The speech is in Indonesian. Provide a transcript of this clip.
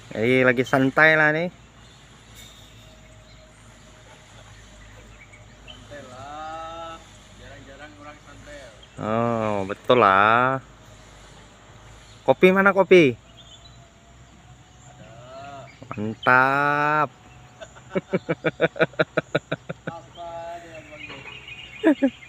Jadi lagi santai lah nih. Santai lah, jarang-jarang orang santai. Oh, betul lah. Kopi mana kopi? Ada Mantap. apa dengan bang?